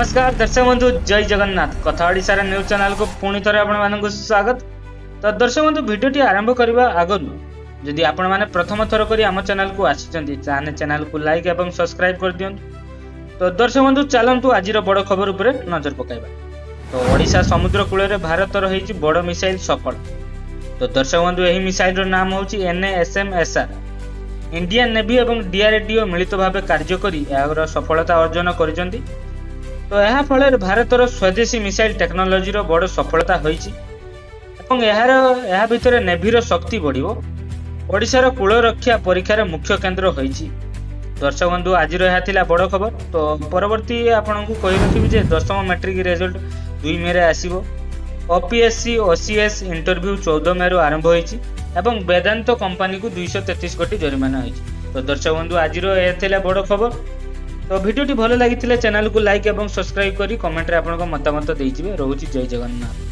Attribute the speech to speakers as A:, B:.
A: नमस्कार दर्शक बंधु जय जगन्नाथ कथा ओडिशार न्यूज चैनल को पुणी थे आपण स्वागत। तो दर्शक बंधु भिडियो आरंभ करने आगु जदि आपण मैंने प्रथम थर कर आम चैनल को आसी चैनल को लाइक और सब्सक्राइब कर दिंतु। तो दर्शक बंधु चलतु आज बड़ खबर उपर नजर पकाइबा। तो ओडिशा समुद्र कूल में भारत रही बड़ मिसाइल सफल। तो दर्शक बंधु यही मिसाइल नाम हूँ NASM-SR। इंडियन नेवी और DRDO मिलित भाव कार्य कर सफलता अर्जन कर। तो यह फल भारतर स्वदेशी मिसाइल टेक्नोलोजी बड़ सफलता होइछि एवं यह भितर नेवीर शक्ति बढ़िबो। ओडिशार कूल रक्षा परीक्षार मुख्य केन्द्र होइछि। दर्शक बंधु आज यह थिला बड़ खबर। तो परवर्ती आपन को कहि रखिबि जे 10th मैट्रिक रिजल्ट 2 मे रे आसीबो। OPSC OCS इंटरव्यू 14 मे रु आरंभ होइछि एवं वेदांत कंपनी को 233 कोटी जरिमाना होइछि। तो दर्शक बंधु आज यह थिला बड़ खबर। तो भिडियोटी भल लगी चैनल को लाइक और सब्सक्राइब करी कमेंट रे आपन को मतामत देइजिबे। रहूछि जय जगन्नाथ।